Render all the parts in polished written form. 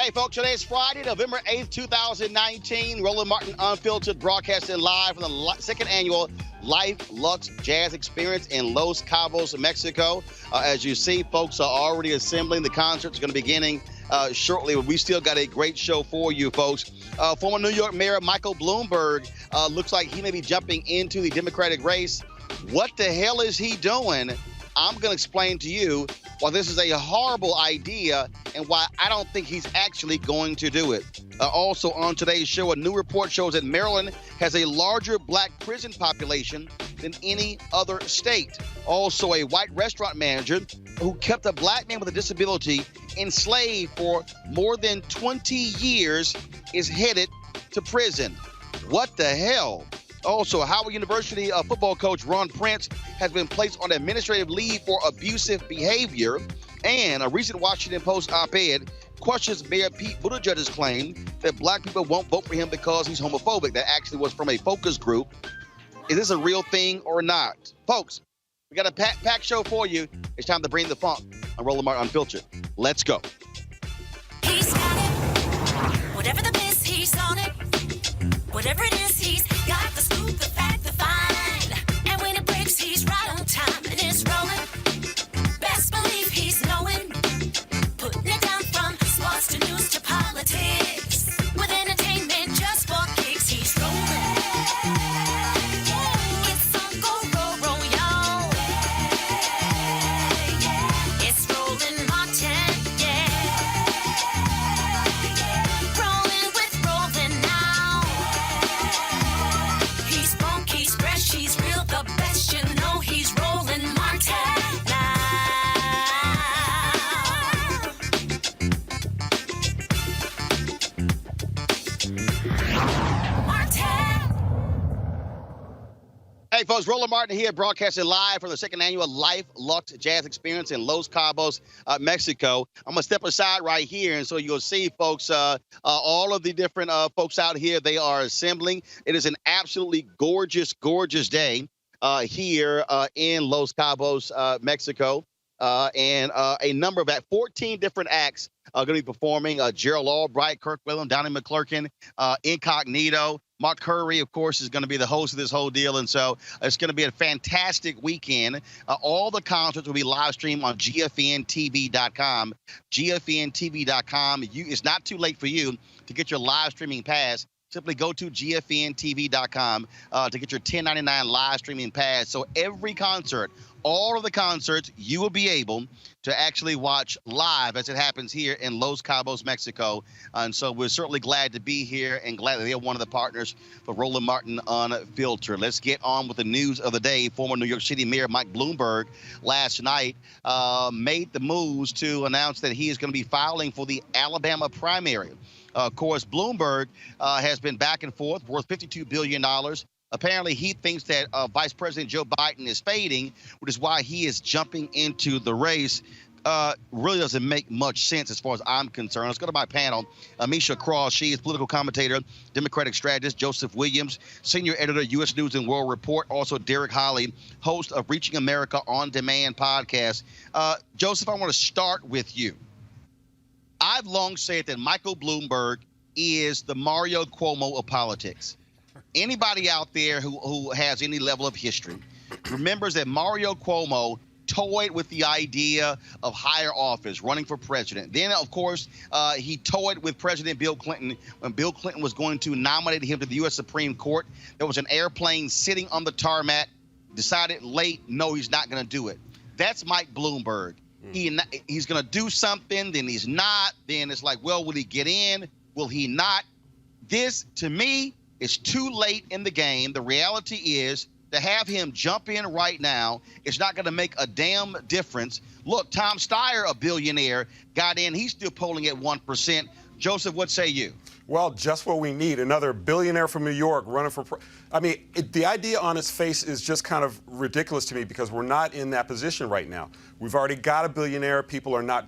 Hey, folks, today is Friday, November 8th, 2019. Roland Martin Unfiltered, broadcasting live from the second annual Luxe Jazz Experience in Los Cabos, Mexico. As you see, folks are already assembling. The concert's going to be beginning shortly, but we still got a great show for you, folks. Former New York Mayor Michael Bloomberg looks like he may be jumping into the Democratic race. What the hell is he doing? I'm going to explain to you why this is a horrible idea and why I don't think he's actually going to do it. Also on today's show, a new report shows that Maryland has a larger black prison population than any other state. Also, a white restaurant manager who kept a black man with a disability enslaved for more than 20 years is headed to prison. What the hell? Also, Howard University football coach Ron Prince has been placed on administrative leave for abusive behavior. And a recent Washington Post op-ed questions Mayor Pete Buttigieg's claim that black people won't vote for him because he's homophobic. That actually was from a focus group. Is this a real thing or not? Folks, we got a packed show for you. It's time to bring the funk on Roland Martin Unfiltered. Let's go. He's got it. Whatever the biz, he's on it. Whatever it is, he's got the scoop, the fact, the find. And when it breaks, he's right on time and it's rolling. Best believe he's knowing. Putting it down from sports to news to politics. With entertainment just for kicks, he's rolling. It's on go, y'all. It's Roland Martin, Rolling with Roland now. He's funky, he's fresh, he's real, the best, you know he's Roland Martin now. Martin. Hey, folks, Roland Martin here, broadcasting live from the second annual Luxe Jazz Experience in Los Cabos, Mexico. I'm going to step aside right here, and so you'll see, folks, all of the different folks out here, they are assembling. It is an absolutely gorgeous, gorgeous day here in Los Cabos, Mexico. And a number of 14 different acts are going to be performing. Gerald Albright, Kirk Whalum, Donnie McClurkin, Incognito. Mark Curry, of course, is going to be the host of this whole deal. And so it's going to be a fantastic weekend. All the concerts will be live streamed on GFNTV.com. GFNTV.com. It's not too late for you to get your live streaming pass. Simply go to GFNTV.com to get your $10.99 live streaming pass. So every concert, all of the concerts, you will be able to actually watch live as it happens here in Los Cabos, Mexico. And so we're certainly glad to be here and glad that they're one of the partners for Roland Martin Unfiltered. Let's get on with the news of the day. Former New York City Mayor Mike Bloomberg last night made the moves to announce that he is going to be filing for the Alabama primary. Of course, Bloomberg has been back and forth, worth $52 billion. Apparently, he thinks that Vice President Joe Biden is fading, which is why he is jumping into the race. Really doesn't make much sense as far as I'm concerned. Let's go to my panel. Amisha Cross, she is political commentator, Democratic strategist. Joseph Williams, senior editor, U.S. News and World Report. Also, Derek Holly, host of Reaching America On Demand podcast. Joseph, I want to start with you. I've long said that Michael Bloomberg is the Mario Cuomo of politics. Anybody out there who has any level of history remembers that Mario Cuomo toyed with the idea of higher office, running for president. Then, of course, he toyed with President Bill Clinton when Bill Clinton was going to nominate him to the U.S. Supreme Court. There was an airplane sitting on the tarmac, decided late, no, he's not going to do it. That's Mike Bloomberg. He's going to do something, then he's not. Then it's like, well, will he get in? Will he not? This, to me, is too late in the game. The reality is to have him jump in right now, it's not going to make a damn difference. Look, Tom Steyer, a billionaire, got in. He's still polling at 1%. Joseph, what say you? Well, just what we need. Another billionaire from New York running for the idea on its face is just kind of ridiculous to me because we're not in that position right now. We've already got a billionaire. People are not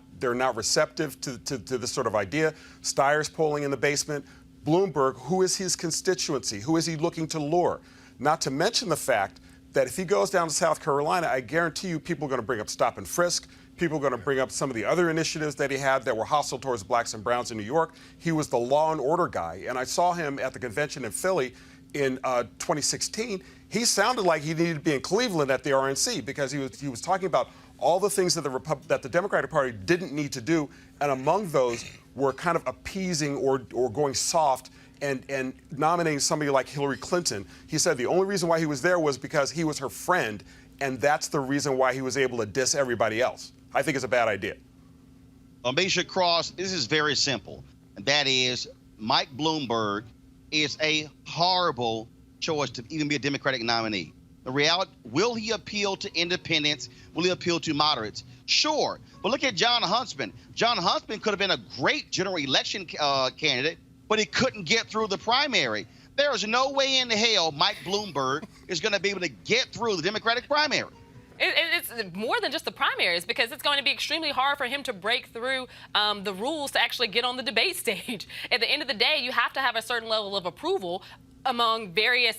receptive to this sort of idea. Steyer's polling in the basement. Bloomberg, who is his constituency? Who is he looking to lure? Not to mention the fact that if he goes down to South Carolina, I guarantee you people are going to bring up stop and frisk. People are going to bring up some of the other initiatives that he had that were hostile towards blacks and browns in New York. He was the law and order guy. And I saw him at the convention in Philly in 2016. He sounded like he needed to be in Cleveland at the RNC because he was talking about all the things that the Democratic Party didn't need to do. And among those were kind of appeasing or going soft and nominating somebody like Hillary Clinton. He said the only reason why he was there was because he was her friend, and that's the reason why he was able to diss everybody else. I think it's a bad idea. Misha Cross, this is very simple, and that is Mike Bloomberg is a horrible choice to even be a Democratic nominee. The reality, will he appeal to independents? Will he appeal to moderates? Sure, but look at John Huntsman. John Huntsman could have been a great general election candidate, but he couldn't get through the primary. There is no way in hell Mike Bloomberg is going to be able to get through the Democratic primary. It's more than just the primaries, because it's going to be extremely hard for him to break through the rules to actually get on the debate stage. At the end of the day, you have to have a certain level of approval among various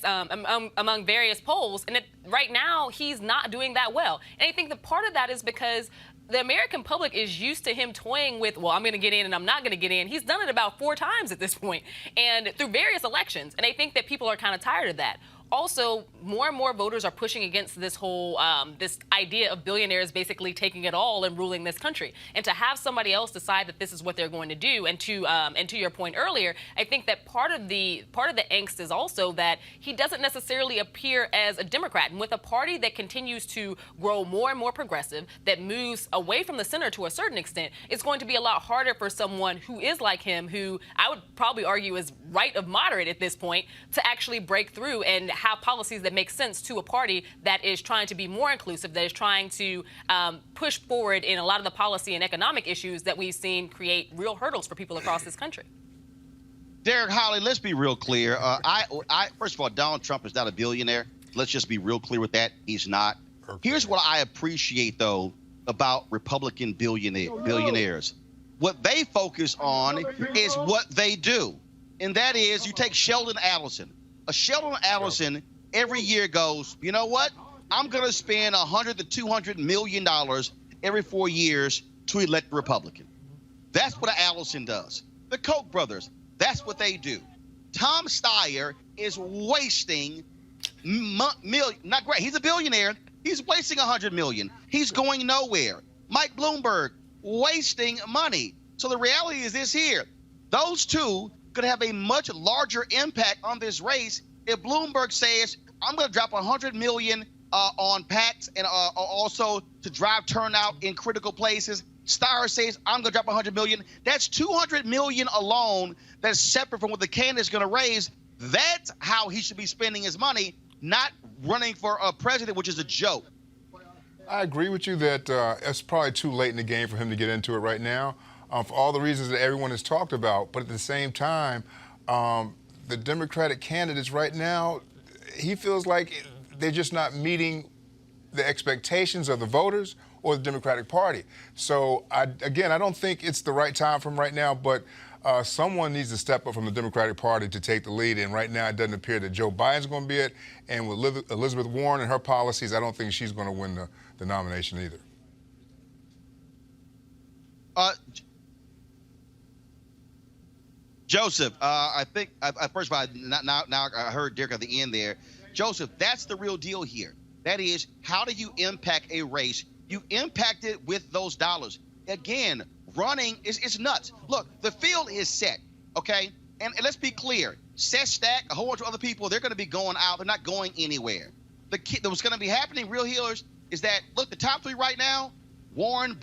polls, and right now he's not doing that well. And I think that part of that is because the American public is used to him toying with, well, I'm going to get in and I'm not going to get in. He's done it about 4 times at this point, and through various elections. And I think that people are kind of tired of that. Also, more and more voters are pushing against this whole this idea of billionaires basically taking it all and ruling this country. And to have somebody else decide that this is what they're going to do, and to your point earlier, I think that part of the angst is also that he doesn't necessarily appear as a Democrat. And with a party that continues to grow more and more progressive, that moves away from the center to a certain extent, it's going to be a lot harder for someone who is like him, who I would probably argue is right of moderate at this point, to actually break through and have policies that make sense to a party that is trying to be more inclusive, that is trying to push forward in a lot of the policy and economic issues that we've seen create real hurdles for people across this country. Derek Holly, let's be real clear. First of all, Donald Trump is not a billionaire. Let's just be real clear with that. He's not. Okay. Here's what I appreciate, though, about Republican billionaires. What they focus on is what they do, and that is you take Sheldon Adelson. Sheldon Adelson every year goes, you know what? I'm going to spend $100 to $200 million every 4 years to elect a Republican. That's what Adelson does. The Koch brothers, that's what they do. Tom Steyer is wasting not great. He's a billionaire. He's wasting $100 million. He's going nowhere. Mike Bloomberg, wasting money. So the reality is this here. Those two could have a much larger impact on this race if Bloomberg says, I'm going to drop $100 million on PACs and also to drive turnout in critical places. Steyer says, I'm going to drop $100 million. That's $200 million alone that's separate from what the candidate's going to raise. That's how he should be spending his money, not running for a president, which is a joke. I agree with you that it's probably too late in the game for him to get into it right now. For all the reasons that everyone has talked about. But at the same time, the Democratic candidates right now, he feels like they're just not meeting the expectations of the voters or the Democratic Party. So, I don't think it's the right time for him right now, but someone needs to step up from the Democratic Party to take the lead. And right now, it doesn't appear that Joe Biden's going to be it. And with Elizabeth Warren and her policies, I don't think she's going to win the nomination either. Joseph, I think, first of all, now I heard Derek at the end there. Joseph, that's the real deal here. That is, how do you impact a race? You impact it with those dollars. Again, running is nuts. Look, the field is set, okay? And let's be clear. Seth Stack, a whole bunch of other people, they're going to be going out. They're not going anywhere. What's going to be happening, real healers, is that, look, the top 3 right now, Warren,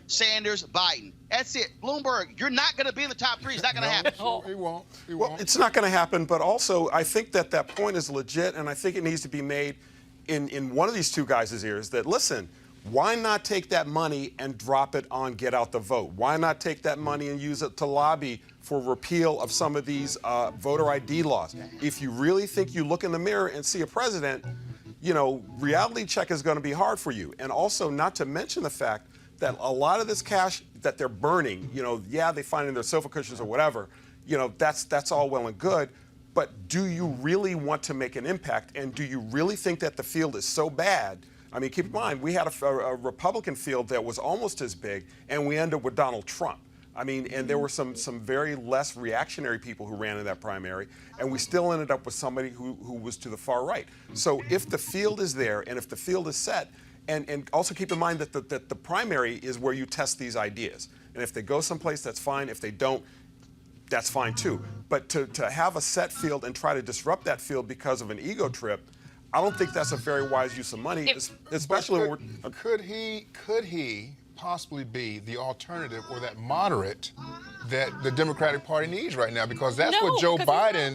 Sanders, Biden. That's it. Bloomberg, you're not going to be in the top 3. It's not going to happen. He won't. Well, it's not going to happen, but also I think that point is legit, and I think it needs to be made in one of these two guys' ears that, listen, why not take that money and drop it on Get Out the Vote? Why not take that money and use it to lobby for repeal of some of these voter ID laws? If you really think you look in the mirror and see a president, reality check is going to be hard for you. And also, not to mention the fact that a lot of this cash that they're burning, they find in their sofa cushions or whatever, that's all well and good. But do you really want to make an impact? And do you really think that the field is so bad I mean, keep in mind, we had a Republican field that was almost as big, and we ended up with Donald Trump. I mean, and there were some very less reactionary people who ran in that primary, and we still ended up with somebody who was to the far right. So if the field is there, and if the field is set, and also keep in mind that the primary is where you test these ideas. And if they go someplace, that's fine. If they don't, that's fine too. But to have a set field and try to disrupt that field because of an ego trip, I don't think that's a very wise use of money, especially when we're... Could he possibly be the alternative or that moderate that the Democratic Party needs right now? Because that's what Joe Biden...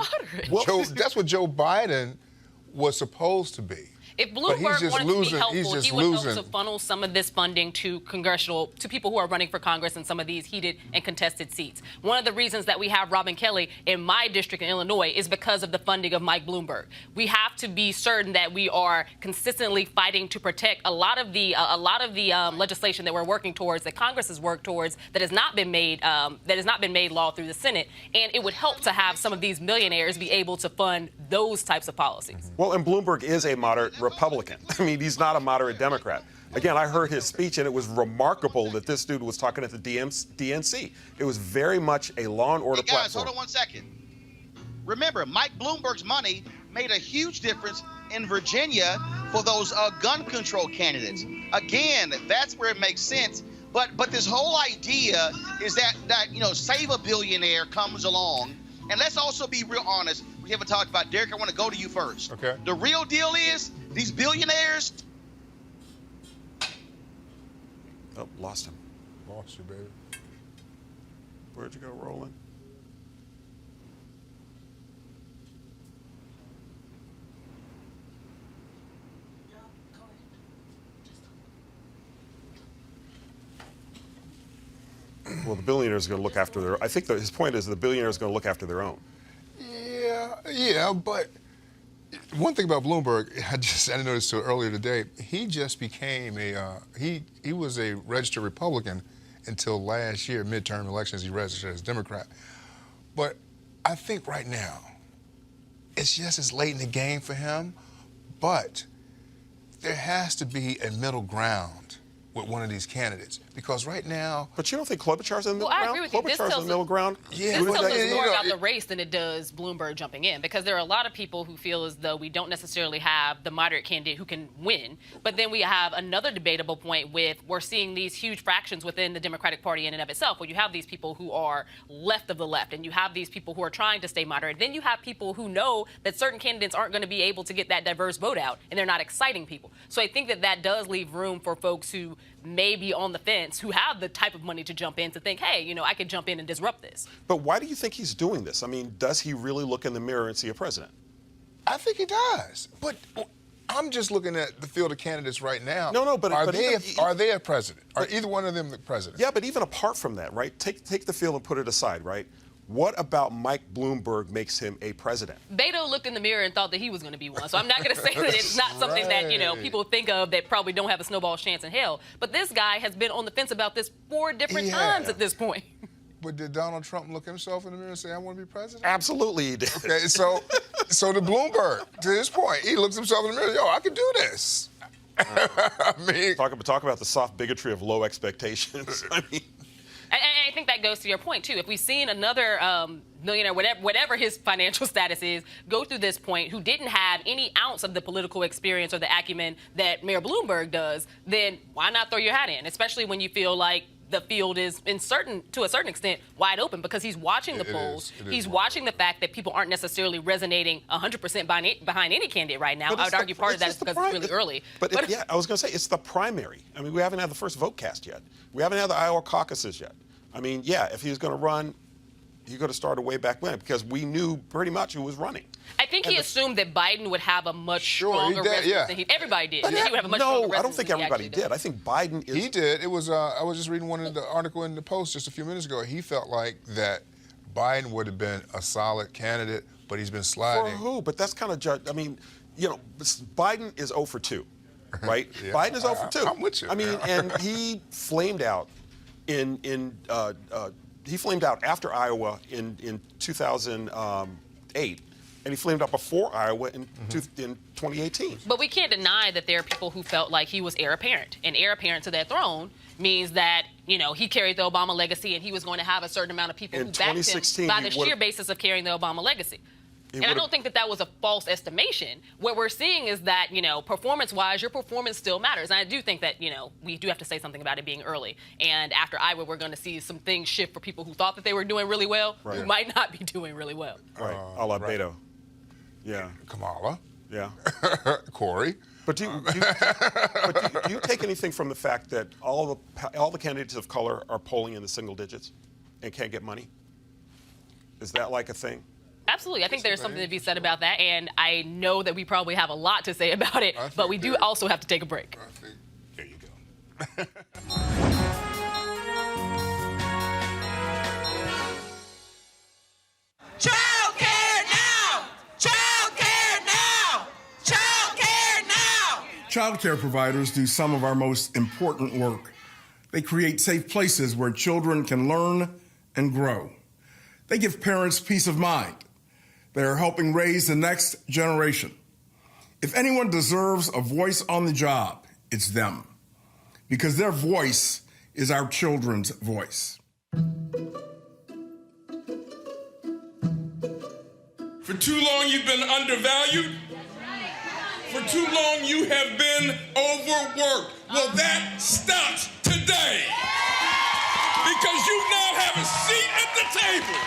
that's what Joe Biden was supposed to be. If Bloomberg wanted to be helpful, he would help to funnel some of this funding to people who are running for Congress in some of these heated and contested seats. One of the reasons that we have Robin Kelly in my district in Illinois is because of the funding of Mike Bloomberg. We have to be certain that we are consistently fighting to protect a lot of the legislation that we're working towards, that Congress has worked towards, that has not been made law through the Senate. And it would help to have some of these millionaires be able to fund those types of policies. Well, and Bloomberg is a moderate Republican. I mean, he's not a moderate Democrat. Again, I heard his speech, and it was remarkable that this dude was talking at the DNC. It was very much a law and order platform. Guys, platform. hold on one second. Remember, Mike Bloomberg's money made a huge difference in Virginia for those gun control candidates. Again, that's where it makes sense. But this whole idea is that save a billionaire comes along. And let's also be real honest. We haven't talked about Derek. I want to go to you first. Okay. The real deal is these billionaires. Oh, lost him. Lost you, baby. Where'd you go, Roland? Well, the billionaires are going to look after their. I think his point is the billionaires are going to look after their own. Yeah, but one thing about Bloomberg, I noticed earlier today, he just became he was a registered Republican until last year, midterm elections, he registered as Democrat. But I think right now, it's just as late in the game for him, but there has to be a middle ground with one of these candidates, because right now... But you don't think Klobuchar's in the middle ground? I agree with you. Klobuchar's in the middle ground? Yeah, this tells us more about the race than it does Bloomberg jumping in, because there are a lot of people who feel as though we don't necessarily have the moderate candidate who can win. But then we have another debatable point with we're seeing these huge fractions within the Democratic Party in and of itself, where you have these people who are left of the left, and you have these people who are trying to stay moderate. Then you have people who know that certain candidates aren't going to be able to get that diverse vote out, and they're not exciting people. So I think that does leave room for folks who may be on the fence, who have the type of money to jump in, to think, hey, I could jump in and disrupt this. But why do you think he's doing this? I mean, does he really look in the mirror and see a president? I think he does. But I'm just looking at the field of candidates right now. No, but are they a president? Are either one of them the president? Yeah, but even apart from that, right? Take the field and put it aside, right? What about Mike Bloomberg makes him a president? Beto looked in the mirror and thought that he was going to be one. So I'm not going to say that it's not something that, people think of that probably don't have a snowball's chance in hell. But this guy has been on the fence about this 4 different times at this point. But did Donald Trump look himself in the mirror and say, I want to be president? Absolutely he did. Okay, so to Bloomberg, to this point, he looks himself in the mirror, I can do this. I mean... Talk about the soft bigotry of low expectations. I mean... And I think that goes to your point, too. If we've seen another millionaire, whatever his financial status is, go through this point who didn't have any ounce of the political experience or the acumen that Mayor Bloomberg does, then why not throw your hat in, especially when you feel like the field is to a certain extent wide open, because he's watching the polls. He's watching the fact that people aren't necessarily resonating 100% behind any candidate right now. I would argue part of that is because it's really early. Yeah, I was going to say, it's the primary. I mean, we haven't had the first vote cast yet. We haven't had the Iowa caucuses yet. I mean, yeah, if he was going to run, he could have started way back when, because we knew pretty much who was running. I think he assumed that Biden would have a much stronger resonance than everybody did. He would have a much stronger I don't think everybody did. I think Biden is... He did. It was. I was just reading one of the article in the Post just a few minutes ago. He felt like that Biden would have been a solid candidate, but he's been sliding. For who? But that's kind of... I mean, Biden is 0 for 2, right? Yeah, Biden is 0 for 2. I'm with you. I mean, and he flamed out he flamed out after Iowa in 2008, And he flamed out before Iowa in 2018. But we can't deny that there are people who felt like he was heir apparent. And heir apparent to that throne means that, he carried the Obama legacy and he was going to have a certain amount of people who backed him by the sheer basis of carrying the Obama legacy. And I don't think that was a false estimation. What we're seeing is that, performance-wise, your performance still matters. And I do think that, we do have to say something about it being early. And after Iowa, we're going to see some things shift for people who thought that they were doing really well, who might not be doing really well. Right, a la Beto. Yeah. Kamala. Yeah. Corey. But do you take anything from the fact that all the candidates of color are polling in the single digits and can't get money? Is that like a thing? Absolutely. I think there's something to be said about that, and I know that we probably have a lot to say about it, but we do also have to take a break. There you go. Child care now! Child care now! Child care now! Child care providers do some of our most important work. They create safe places where children can learn and grow. They give parents peace of mind. They are helping raise the next generation. If anyone deserves a voice on the job, it's them. Because their voice is our children's voice. For too long, you've been undervalued. For too long, you have been overworked. Well, that stops today. Because you now have a seat at the table.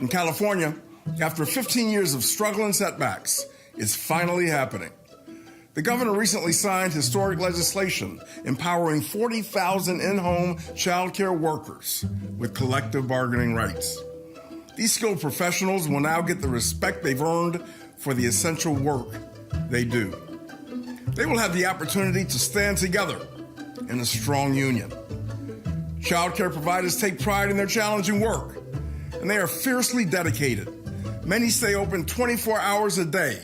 In California, after 15 years of struggle and setbacks, it's finally happening. The governor recently signed historic legislation empowering 40,000 in-home child care workers with collective bargaining rights. These skilled professionals will now get the respect they've earned for the essential work they do. They will have the opportunity to stand together in a strong union. Child care providers take pride in their challenging work, and they are fiercely dedicated. Many stay open 24 hours a day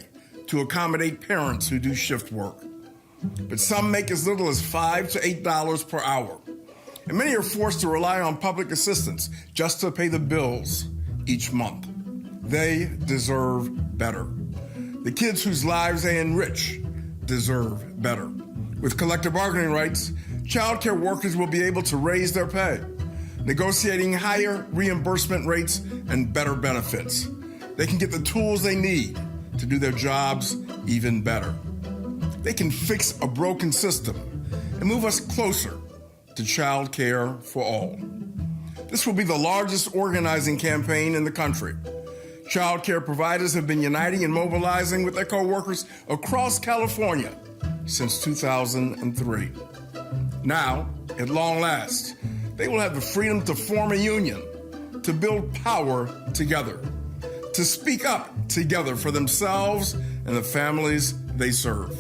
to accommodate parents who do shift work. But some make as little as $5 to $8 per hour. And many are forced to rely on public assistance just to pay the bills each month. They deserve better. The kids whose lives they enrich deserve better. With collective bargaining rights, child care workers will be able to raise their pay, negotiating higher reimbursement rates and better benefits. They can get the tools they need to do their jobs even better. They can fix a broken system and move us closer to child care for all. This will be the largest organizing campaign in the country. Child care providers have been uniting and mobilizing with their co-workers across California since 2003. Now, at long last, they will have the freedom to form a union, to build power together, to speak up together for themselves and the families they serve.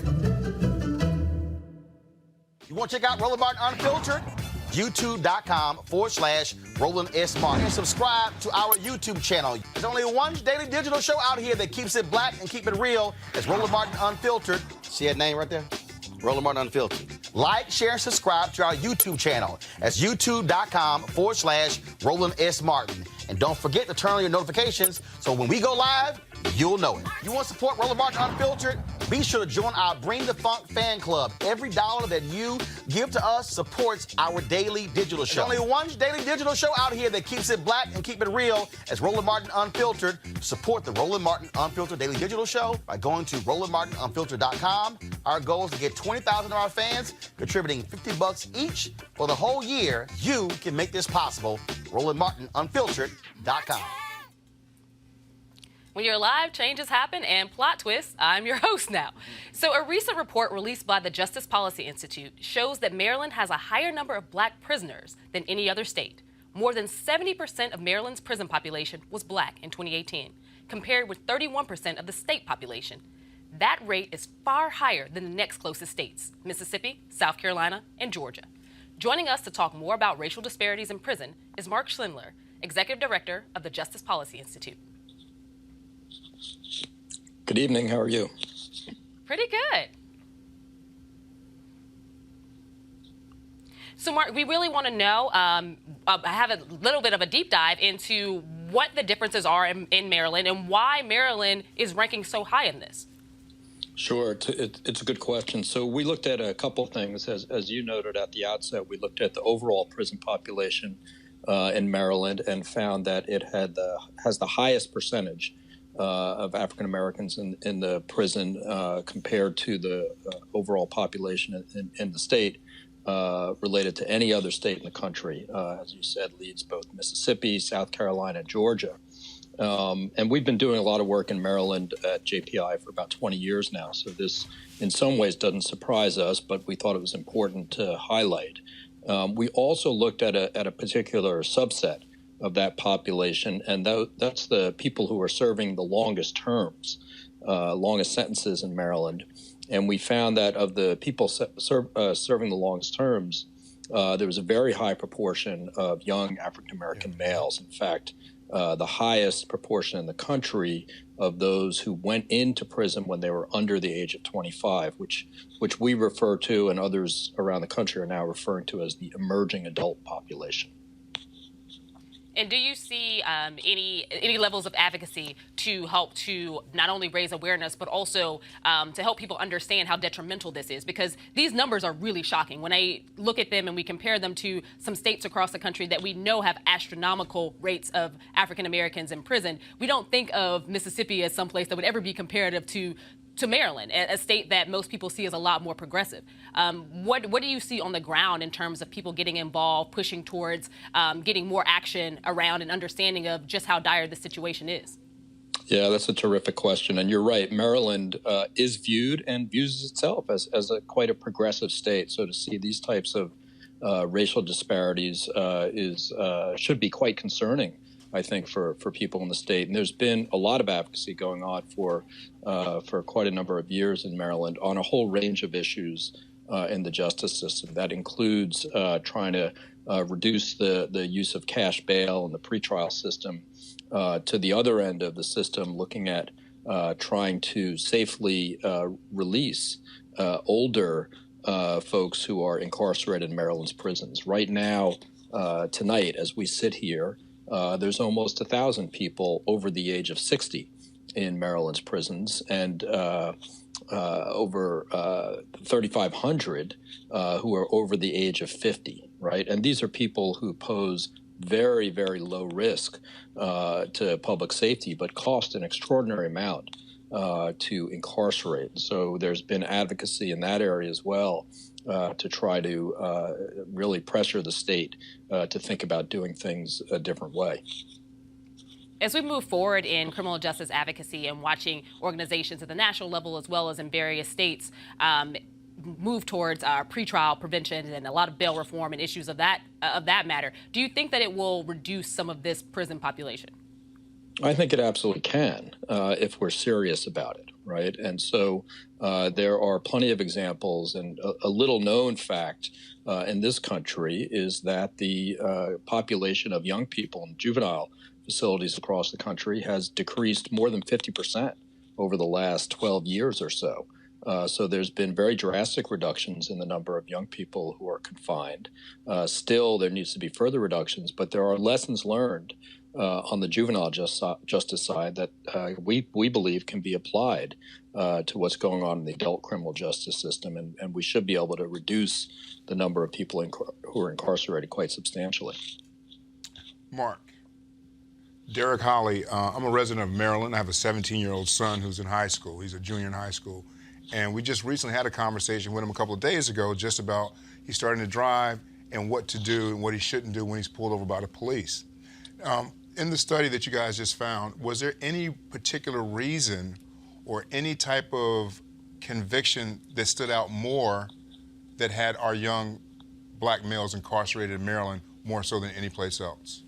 You want to check out Roland Martin Unfiltered? YouTube.com/Roland S. Martin. And subscribe to our YouTube channel. There's only one daily digital show out here that keeps it black and keep it real. It's Roland Martin Unfiltered. See that name right there? Roland Martin Unfiltered. Like, share, and subscribe to our YouTube channel. That's youtube.com/Roland S. Martin. And don't forget to turn on your notifications so when we go live, you'll know it. You want to support Roland Martin Unfiltered? Be sure to join our Bring the Funk fan club. Every dollar that you give to us supports our daily digital show. There's only one daily digital show out here that keeps it black and keep it real. It's Roland Martin Unfiltered. Support the Roland Martin Unfiltered daily digital show by going to RolandMartinUnfiltered.com. Our goal is to get 20,000 of our fans contributing $50 each for the whole year. You can make this possible. RolandMartinUnfiltered.com. When you're live, changes happen and plot twists. I'm your host now. So a recent report released by the Justice Policy Institute shows that Maryland has a higher number of black prisoners than any other state. More than 70% of Maryland's prison population was black in 2018, compared with 31% of the state population. That rate is far higher than the next closest states, Mississippi, South Carolina, and Georgia. Joining us to talk more about racial disparities in prison is Mark Schindler, Executive Director of the Justice Policy Institute. Good evening. How are you? Pretty good. So, Mark, we really want to know, I have a little bit of a deep dive into what the differences are in Maryland and why Maryland is ranking so high in this. Sure, it's a good question. So we looked at a couple things. As you noted at the outset, we looked at the overall prison population in Maryland and found that it has the highest percentage of African Americans in the prison compared to the overall population in the state, related to any other state in the country. As you said, leads both Mississippi, South Carolina, Georgia. And we've been doing a lot of work in Maryland at JPI for about 20 years now. So this, in some ways, doesn't surprise us, but we thought it was important to highlight. We also looked at a particular subset of that population, and that's the people who are serving the longest terms, longest sentences in Maryland. And we found that of the people serving the longest terms, there was a very high proportion of young African-American males. In fact, the highest proportion in the country of those who went into prison when they were under the age of 25, which we refer to and others around the country are now referring to as the emerging adult population. And do you see any levels of advocacy to help to not only raise awareness, but also to help people understand how detrimental this is? Because these numbers are really shocking. When I look at them and we compare them to some states across the country that we know have astronomical rates of African Americans in prison, we don't think of Mississippi as someplace that would ever be comparative to Maryland, a state that most people see as a lot more progressive. What do you see on the ground in terms of people getting involved, pushing towards getting more action around an understanding of just how dire the situation is? Yeah, that's a terrific question. And you're right. Maryland is viewed and views itself as quite a progressive state. So to see these types of racial disparities should be quite concerning, I think, for people in the state. And there's been a lot of advocacy going on for quite a number of years in Maryland on a whole range of issues in the justice system. That includes trying to reduce the use of cash bail in the pretrial system, to the other end of the system, looking at trying to safely release older folks who are incarcerated in Maryland's prisons. Right now, tonight, as we sit here, there's almost 1,000 people over the age of 60 in Maryland's prisons, and over 3,500 who are over the age of 50, right? And these are people who pose very, very low risk to public safety, but cost an extraordinary amount to incarcerate. So there's been advocacy in that area as well, to try to really pressure the state to think about doing things a different way. As we move forward in criminal justice advocacy and watching organizations at the national level as well as in various states move towards pretrial prevention and a lot of bail reform and issues of that matter, do you think that it will reduce some of this prison population? I think it absolutely can, if we're serious about it, right? And so there are plenty of examples, and a little known fact in this country is that the population of young people in juvenile facilities across the country has decreased more than 50% over the last 12 years or so. So there's been very drastic reductions in the number of young people who are confined. Still, there needs to be further reductions, but there are lessons learned on the juvenile justice side that we believe can be applied to what's going on in the adult criminal justice system, and we should be able to reduce the number of people who are incarcerated quite substantially. Mark, Derek Holly, I'm a resident of Maryland. I have a 17-year-old son who's in high school. He's a junior in high school. And we just recently had a conversation with him a couple of days ago just about he's starting to drive and what to do and what he shouldn't do when he's pulled over by the police. In the study that you guys just found, was there any particular reason or any type of conviction that stood out more that had our young black males incarcerated in Maryland more so than any place else?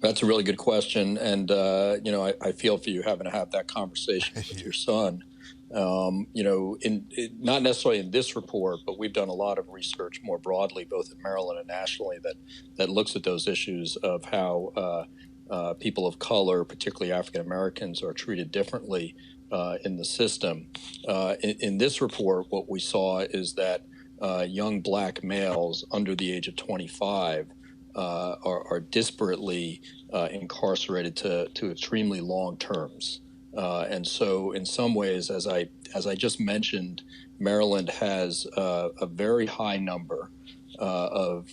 That's a really good question, and I feel for you having to have that conversation with your son. Not necessarily in this report, but we've done a lot of research more broadly, both in Maryland and nationally, that looks at those issues of how people of color, particularly African Americans, are treated differently in the system. In this report, what we saw is that young black males under the age of 25 are disparately incarcerated to extremely long terms. And so in some ways, as I just mentioned, Maryland has a very high number of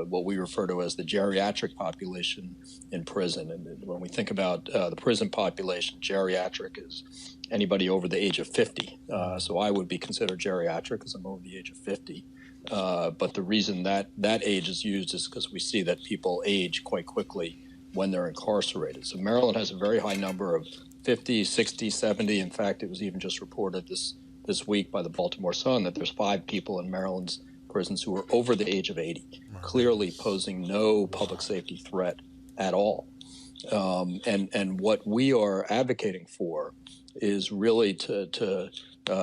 what we refer to as the geriatric population in prison. And when we think about the prison population, geriatric is anybody over the age of 50. So I would be considered geriatric because I'm over the age of 50. But the reason that age is used is because we see that people age quite quickly when they're incarcerated. So Maryland has a very high number of 50, 60, 70. In fact, it was even just reported this week by the Baltimore Sun that there's 5 people in Maryland's prisons who are over the age of 80, clearly posing no public safety threat at all. And what we are advocating for is really to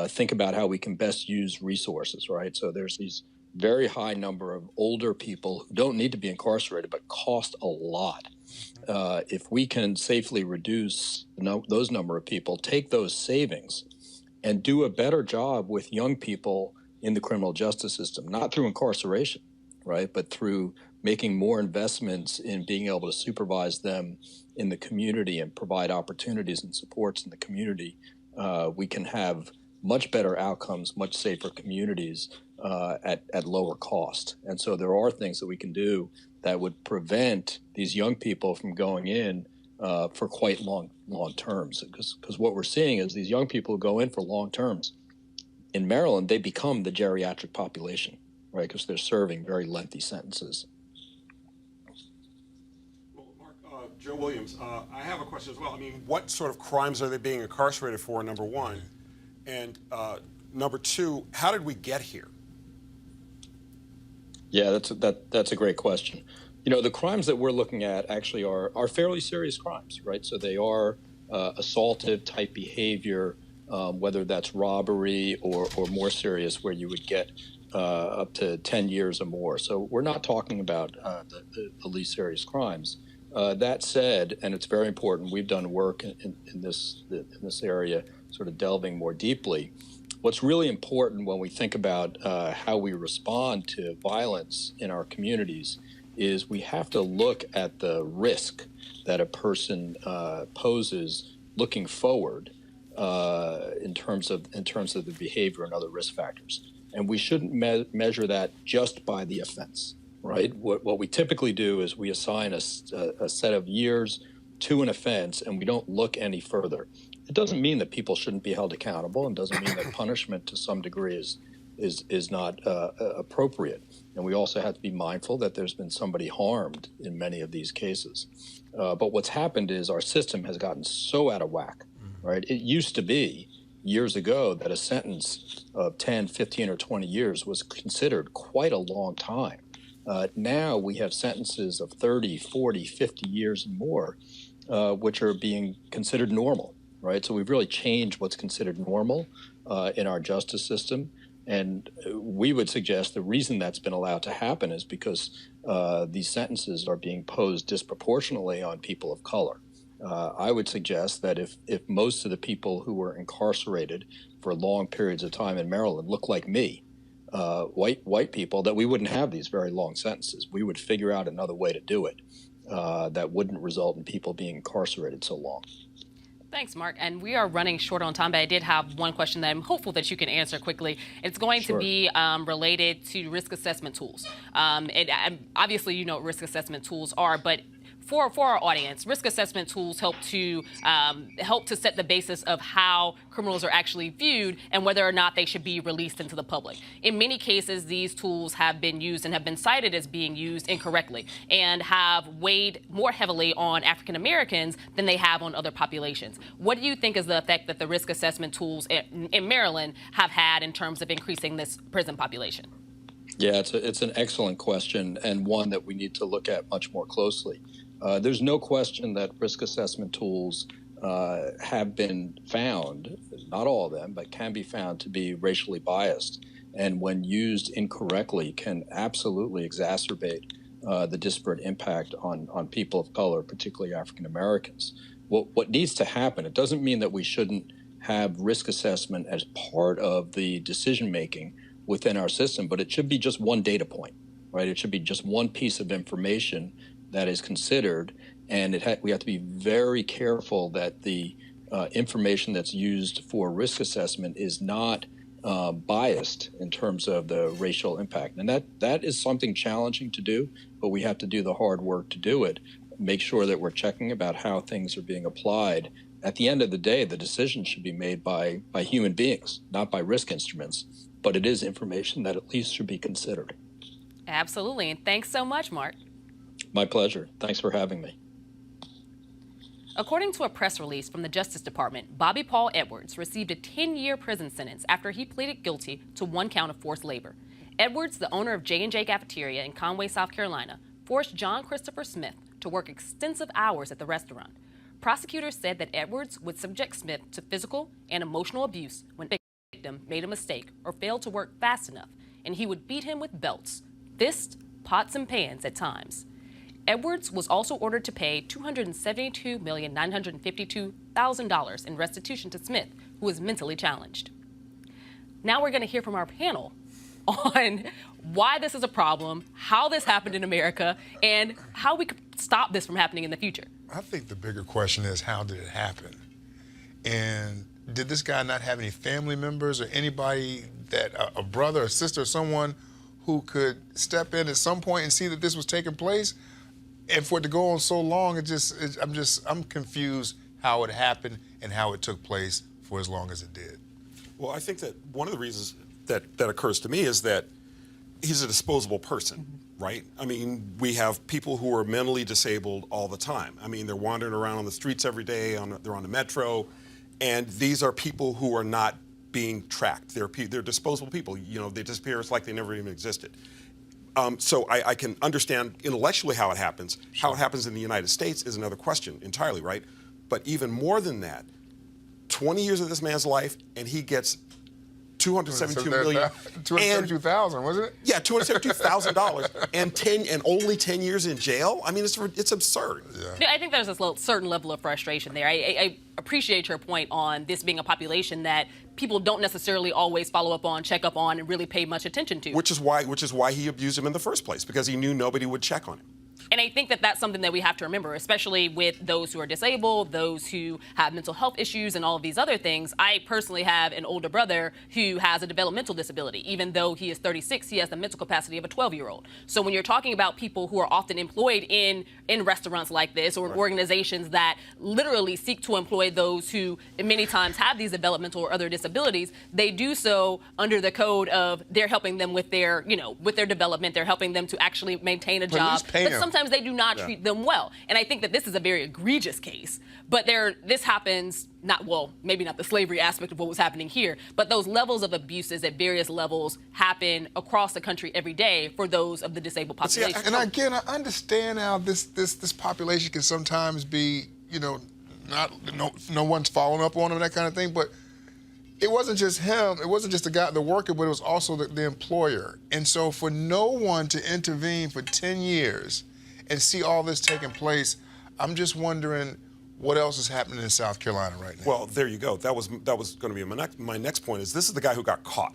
think about how we can best use resources, right? So there's these very high number of older people who don't need to be incarcerated but cost a lot. If we can safely reduce those number of people, take those savings and do a better job with young people in the criminal justice system, not through incarceration, right, but through making more investments in being able to supervise them in the community and provide opportunities and supports in the community, we can have much better outcomes, much safer communities at lower cost. And so there are things that we can do that would prevent these young people from going in for quite long terms. Because what we're seeing is these young people who go in for long terms, in Maryland, they become the geriatric population, right, because they're serving very lengthy sentences. Well, Mark, Joe Williams, I have a question as well. I mean, what sort of crimes are they being incarcerated for, number one? And number two, how did we get here? Yeah, that's a great question. You know, the crimes that we're looking at actually are fairly serious crimes, right? So they are assaultive type behavior, whether that's robbery or more serious, where you would get up to 10 years or more. So we're not talking about the least serious crimes. That said, and it's very important, we've done work in this area, sort of delving more deeply. What's really important when we think about how we respond to violence in our communities is we have to look at the risk that a person poses looking forward in terms of the behavior and other risk factors. And we shouldn't measure that just by the offense, right? What we typically do is we assign a set of years to an offense and we don't look any further. It doesn't mean that people shouldn't be held accountable, and doesn't mean that punishment to some degree is not appropriate. And we also have to be mindful that there's been somebody harmed in many of these cases. But what's happened is our system has gotten so out of whack, right? It used to be years ago that a sentence of 10, 15, or 20 years was considered quite a long time. Now we have sentences of 30, 40, 50 years and more, which are being considered normal. Right, so we've really changed what's considered normal in our justice system, and we would suggest the reason that's been allowed to happen is because these sentences are being posed disproportionately on people of color. I would suggest that if most of the people who were incarcerated for long periods of time in Maryland look like me, white people, that we wouldn't have these very long sentences. We would figure out another way to do it that wouldn't result in people being incarcerated so long. Thanks, Mark. And we are running short on time, but I did have one question that I'm hopeful that you can answer quickly. It's going to be related to risk assessment tools. Obviously, you know what risk assessment tools are, but for our audience, risk assessment tools help to set the basis of how criminals are actually viewed and whether or not they should be released into the public. In many cases, these tools have been used and have been cited as being used incorrectly and have weighed more heavily on African Americans than they have on other populations. What do you think is the effect that the risk assessment tools in Maryland have had in terms of increasing this prison population? Yeah, it's an excellent question, and one that we need to look at much more closely. There's no question that risk assessment tools have been found, not all of them, but can be found to be racially biased, and when used incorrectly can absolutely exacerbate the disparate impact on people of color, particularly African Americans. What needs to happen, it doesn't mean that we shouldn't have risk assessment as part of the decision making within our system, but it should be just one data point, right? It should be just one piece of information that is considered, and we have to be very careful that the information that's used for risk assessment is not biased in terms of the racial impact. And that is something challenging to do, but we have to do the hard work to do it. Make sure that we're checking about how things are being applied. At the end of the day, the decision should be made by human beings, not by risk instruments. But it is information that at least should be considered. Absolutely. And thanks so much, Mark. My pleasure. Thanks for having me. According to a press release from the Justice Department, Bobby Paul Edwards received a 10-year prison sentence after he pleaded guilty to 1 count of forced labor. Edwards, the owner of J&J Cafeteria in Conway, South Carolina, forced John Christopher Smith to work extensive hours at the restaurant. Prosecutors said that Edwards would subject Smith to physical and emotional abuse when the victim made a mistake or failed to work fast enough, and he would beat him with belts, fists, pots, and pans at times. Edwards was also ordered to pay $272,952,000 in restitution to Smith, who is mentally challenged. Now we're going to hear from our panel on why this is a problem, how this happened in America, and how we could stop this from happening in the future. I think the bigger question is, how did it happen? And did this guy not have any family members or anybody that a brother or sister or someone who could step in at some point and see that this was taking place? And for it to go on so long, I'm confused how it happened and how it took place for as long as it did. Well, I think that one of the reasons that occurs to me is that he's a disposable person, right? I mean, we have people who are mentally disabled all the time. I mean, they're wandering around on the streets every day, they're on the metro, and these are people who are not being tracked. They're disposable people. You know, they disappear. It's like they never even existed. So I can understand intellectually how it happens. Sure. How it happens in the United States is another question entirely, right? But even more than that, 20 years of this man's life, and he gets $272 million. $272,000, wasn't it? Yeah, $272,000 and only 10 years in jail. I mean, it's absurd. Yeah. I think there's a certain level of frustration there. I appreciate your point on this being a population that people don't necessarily always follow up on, check up on, and really pay much attention to. Which is why he abused him in the first place, because he knew nobody would check on him. And I think that that's something that we have to remember, especially with those who are disabled, those who have mental health issues, and all of these other things. I personally have an older brother who has a developmental disability. Even though he is 36, he has the mental capacity of a 12-year-old. So when you're talking about people who are often employed in restaurants like this, or organizations that literally seek to employ those who many times have these developmental or other disabilities, they do so under the code of they're helping them with their, with their development. They're helping them to actually maintain a job. But sometimes they do not treat them well. And I think that this is a very egregious case. But this happens, maybe not the slavery aspect of what was happening here, but those levels of abuses at various levels happen across the country every day for those of the disabled population. And again, I understand how this population can sometimes be, no one's following up on them, that kind of thing. But it wasn't just him. It wasn't just the worker, but it was also the employer. And so for no one to intervene for 10 years and see all this taking place, I'm just wondering what else is happening in South Carolina right now. Well, there you go. That was going to be my next point. Is this is the guy who got caught,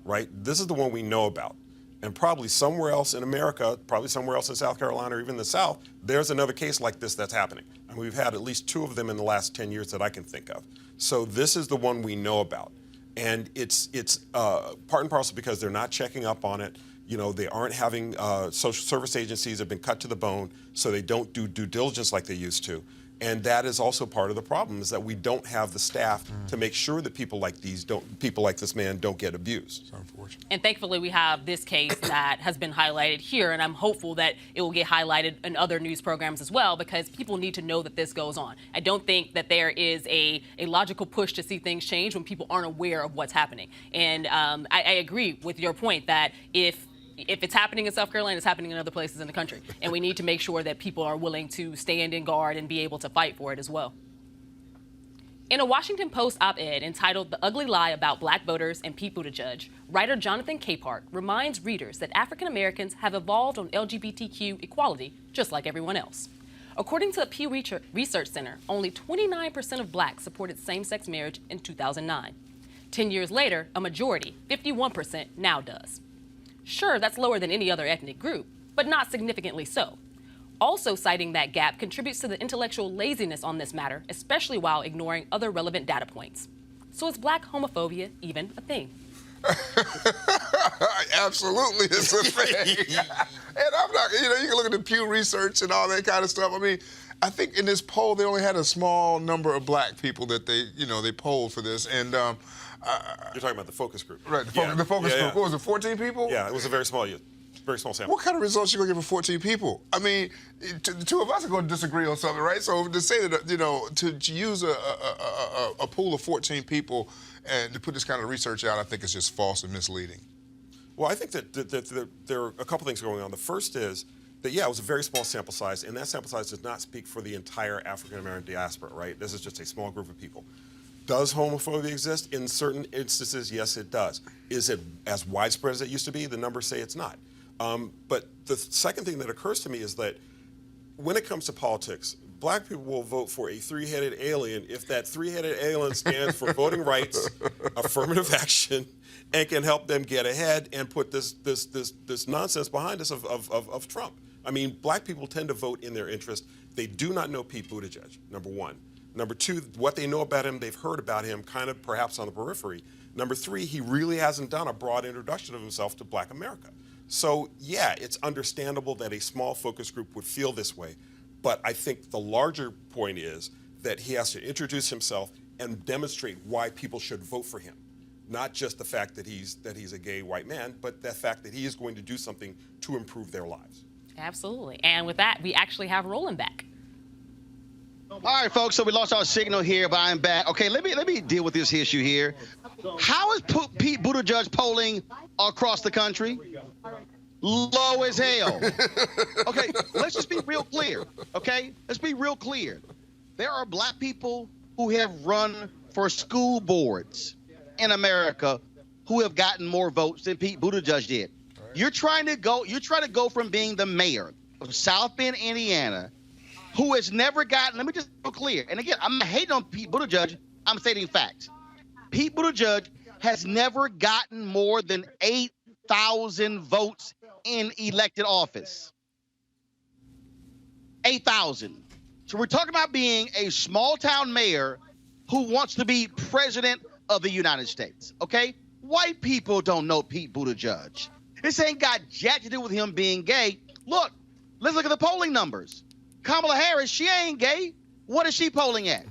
right? This is the one we know about, and probably somewhere else in America, probably somewhere else in South Carolina or even the South, there's another case like this that's happening. And we've had at least 2 of them in the last 10 years that I can think of. So this is the one we know about, and it's part and parcel because they're not checking up on it. They aren't having social service agencies have been cut to the bone, so they don't do due diligence like they used to. And that is also part of the problem, is that we don't have the staff to make sure that people like this man don't get abused. It's unfortunate. And thankfully we have this case that has been highlighted here, and I'm hopeful that it will get highlighted in other news programs as well, because people need to know that this goes on. I don't think that there is a logical push to see things change when people aren't aware of what's happening. And I agree with your point that if it's happening in South Carolina, it's happening in other places in the country. And we need to make sure that people are willing to stand in guard and be able to fight for it as well. In a Washington Post op-ed entitled "The Ugly Lie About Black Voters and Pete Buttigieg," writer Jonathan Capehart reminds readers that African Americans have evolved on LGBTQ equality just like everyone else. According to the Pew Research Center, only 29% of blacks supported same-sex marriage in 2009. 10 years later, a majority, 51%, now does. Sure, that's lower than any other ethnic group, but not significantly so. Also citing that gap contributes to the intellectual laziness on this matter, especially while ignoring other relevant data points. So is black homophobia even a thing? Absolutely, it's a thing. And I'm not, you can look at the Pew Research and all that kind of stuff. I mean, I think in this poll, they only had a small number of black people that they polled for this. And you're talking about the focus group. Right, the focus group. What was it, 14 people? Yeah, it was a very small sample. What kind of results you going to get for 14 people? I mean, the two of us are going to disagree on something, right? So to say that, to use a pool of 14 people and to put this kind of research out, I think it's just false and misleading. Well, I think that there are a couple things going on. The first is that, it was a very small sample size, and that sample size does not speak for the entire African-American diaspora, right? This is just a small group of people. Does homophobia exist? In certain instances, yes, it does. Is it as widespread as it used to be? The numbers say it's not. But the second thing that occurs to me is that when it comes to politics, black people will vote for a three-headed alien if that three-headed alien stands for voting rights, affirmative action, and can help them get ahead and put this nonsense behind us of Trump. I mean, black people tend to vote in their interest. They do not know Pete Buttigieg, number one. Number two, what they know about him, they've heard about him kind of perhaps on the periphery. Number three, he really hasn't done a broad introduction of himself to black America. So, it's understandable that a small focus group would feel this way. But I think the larger point is that he has to introduce himself and demonstrate why people should vote for him. Not just the fact that he's a gay white man, but the fact that he is going to do something to improve their lives. Absolutely. And with that, we actually have Roland back. All right, folks, so we lost our signal here, but I'm back. Okay, let me deal with this issue here. How is Pete Buttigieg polling across the country? Low as hell. Okay, let's just be real clear, okay? Let's be real clear. There are black people who have run for school boards in America who have gotten more votes than Pete Buttigieg did. Right. You're trying to go from being the mayor of South Bend, Indiana, who has never gotten, let me just be clear, and again, I'm not hating on Pete Buttigieg, I'm stating facts. Pete Buttigieg has never gotten more than 8,000 votes in elected office. 8,000. So we're talking about being a small town mayor who wants to be president of the United States, okay? White people don't know Pete Buttigieg. This ain't got jack to do with him being gay. Look, let's look at the polling numbers. Kamala Harris, she ain't gay. What is she polling at?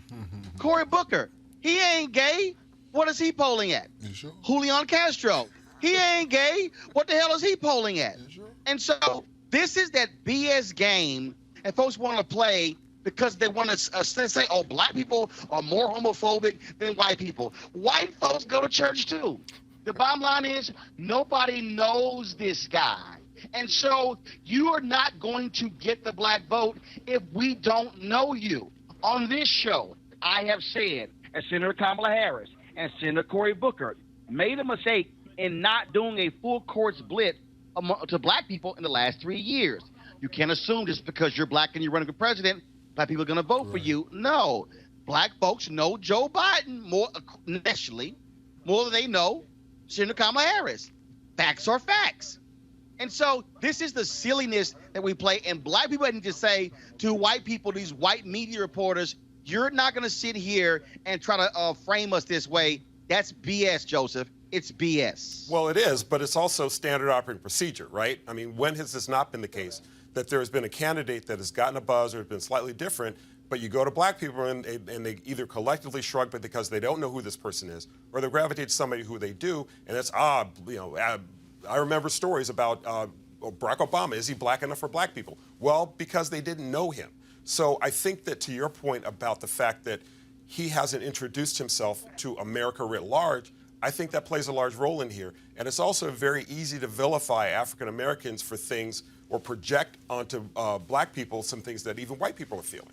Cory Booker, he ain't gay. What is he polling at? Sure? Julian Castro, he ain't gay. What the hell is he polling at? Sure? And so this is that BS game and folks want to play because they want to say, oh, black people are more homophobic than white people. White folks go to church too. The bottom line is nobody knows this guy. And so you are not going to get the black vote if we don't know you. On this show, I have said, as Senator Kamala Harris and Senator Cory Booker made a mistake in not doing a full court split to black people in the last 3 years. You can't assume just because you're black and you're running for president, black people are going to vote for you. No. Black folks know Joe Biden more nationally, more than they know Senator Kamala Harris. Facts are facts. And so this is the silliness that we play. And black people need to say to white people, these white media reporters, you're not going to sit here and try to frame us this way. That's BS, Joseph. It's BS. Well, it is, but it's also standard operating procedure, right? I mean, when has this not been the case? That there has been a candidate that has gotten a buzz or has been slightly different, but you go to black people and they either collectively shrug but because they don't know who this person is, or they gravitate to somebody who they do, and it's, I remember stories about Barack Obama. Is he black enough for black people? Well, because they didn't know him. So I think that to your point about the fact that he hasn't introduced himself to America writ large, I think that plays a large role in here. And it's also very easy to vilify African Americans for things or project onto black people some things that even white people are feeling.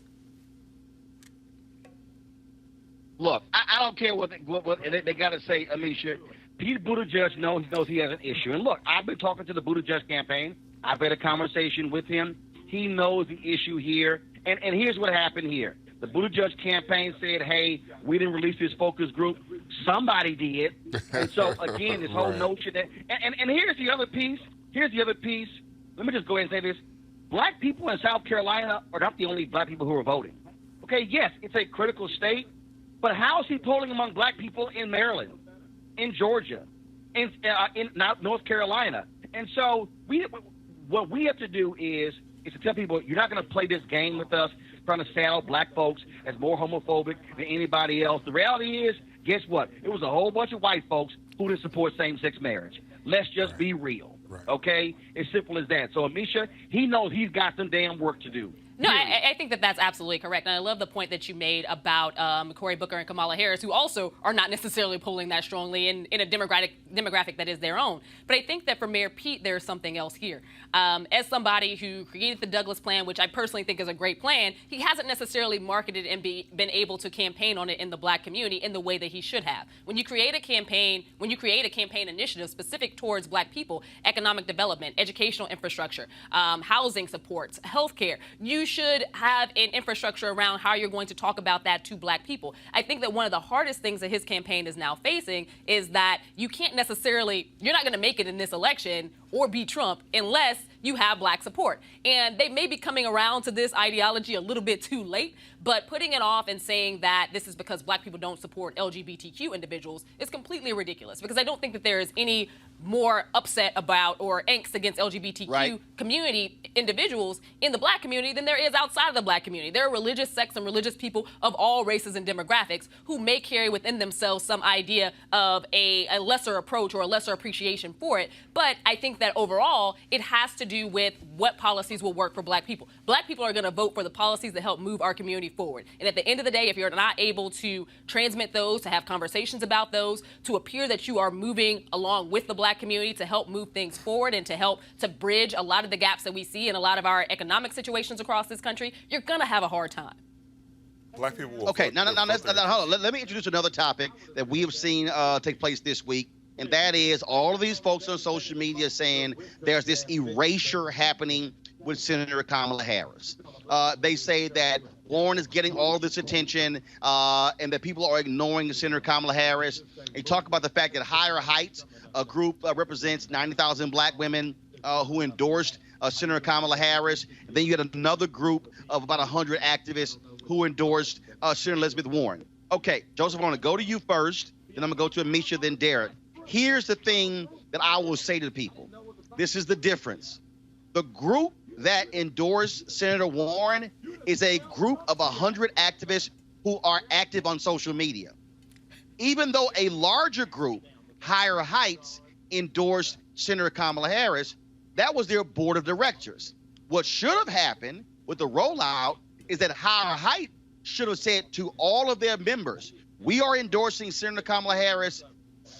Look, I don't care what they got to say, Alicia. Pete Buttigieg knows he has an issue. And look, I've been talking to the Buttigieg campaign. I've had a conversation with him. He knows the issue here. And here's what happened here. The Buttigieg campaign said, hey, we didn't release this focus group. Somebody did. And so, again, this whole notion that – and here's the other piece. here's the other piece. Let me just go ahead and say this. Black people in South Carolina are not the only black people who are voting. Okay, yes, it's a critical state, but how is he polling among black people in Maryland, in Georgia, in North Carolina? And so what we have to do is to tell people, you're not going to play this game with us, trying to sell black folks as more homophobic than anybody else. The reality is, guess what? It was a whole bunch of white folks who didn't support same-sex marriage. Let's just be real, okay? As simple as that. So, Amisha, he knows he's got some damn work to do. No, I think that that's absolutely correct. And I love the point that you made about Cory Booker and Kamala Harris, who also are not necessarily polling that strongly in a demographic that is their own. But I think that for Mayor Pete, there's something else here. As somebody who created the Douglas plan, which I personally think is a great plan, he hasn't necessarily marketed and been able to campaign on it in the black community in the way that he should have. When you create a campaign initiative specific towards black people, economic development, educational infrastructure, housing supports, healthcare, you should have an infrastructure around how you're going to talk about that to black people. I think that one of the hardest things that his campaign is now facing is that you're not going to make it in this election or be Trump unless you have black support. And they may be coming around to this ideology a little bit too late, but putting it off and saying that this is because black people don't support LGBTQ individuals is completely ridiculous, because I don't think that there is any more upset about or angst against LGBTQ community individuals in the black community than there is outside of the black community. There are religious sects and religious people of all races and demographics who may carry within themselves some idea of a lesser approach or a lesser appreciation for it. But I think that overall, it has to do with what policies will work for black people. Black people are going to vote for the policies that help move our community forward. And at the end of the day, if you're not able to transmit those, to have conversations about those, to appear that you are moving along with the black community to help move things forward and to help to bridge a lot of the gaps that we see in a lot of our economic situations across this country, you're going to have a hard time. Black people will Okay, now, hold on. Let me introduce another topic that we have seen take place this week, and that is all of these folks on social media saying there's this erasure happening with Senator Kamala Harris. They say that Warren is getting all this attention and that people are ignoring Senator Kamala Harris. They talk about the fact that Higher Heights, a group represents 90,000 black women who endorsed Senator Kamala Harris. And then you had another group of about 100 activists who endorsed Senator Elizabeth Warren. Okay, Joseph, I want to go to you first, then I'm going to go to Amisha, then Derek. Here's the thing that I will say to people. This is the difference. The group that endorsed Senator Warren is a group of 100 activists who are active on social media. Even though a larger group, Higher Heights, endorsed Senator Kamala Harris, that was their board of directors. What should have happened with the rollout is that Higher Heights should have said to all of their members, we are endorsing Senator Kamala Harris,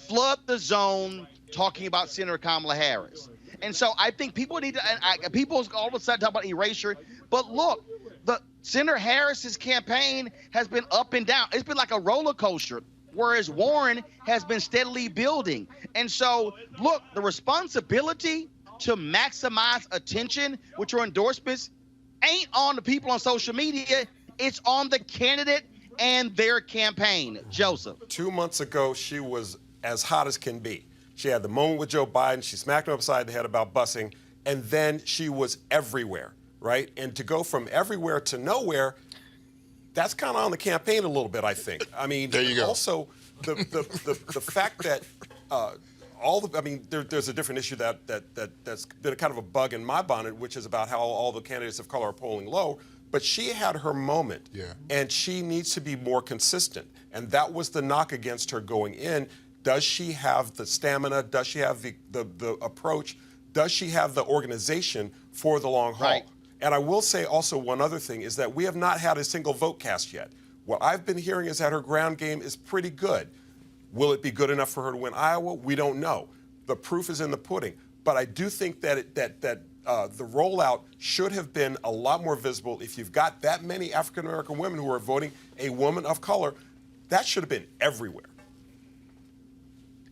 flood the zone talking about Senator Kamala Harris. And so I think people need to, people all of a sudden talk about erasure, but look, the Senator Harris's campaign has been up and down. It's been like a roller coaster, whereas Warren has been steadily building. And so, look, the responsibility to maximize attention with your endorsements ain't on the people on social media. It's on the candidate and their campaign. Joseph. 2 months ago, she was as hot as can be. She had the moment with Joe Biden. She smacked him upside the head about busing. And then she was everywhere, right? And to go from everywhere to nowhere, that's kind of on the campaign a little bit, I think. I mean, there you go. Also, the fact that there's a different issue that's been kind of a bug in my bonnet, which is about how all the candidates of color are polling low. But she had her moment, and she needs to be more consistent. And that was the knock against her going in. Does she have the stamina? Does she have the approach? Does she have the organization for the long haul? Right. And I will say also one other thing is that we have not had a single vote cast yet. What I've been hearing is that her ground game is pretty good. Will it be good enough for her to win Iowa? We don't know. The proof is in the pudding. But I do think that the rollout should have been a lot more visible. If you've got that many African-American women who are voting a woman of color, that should have been everywhere.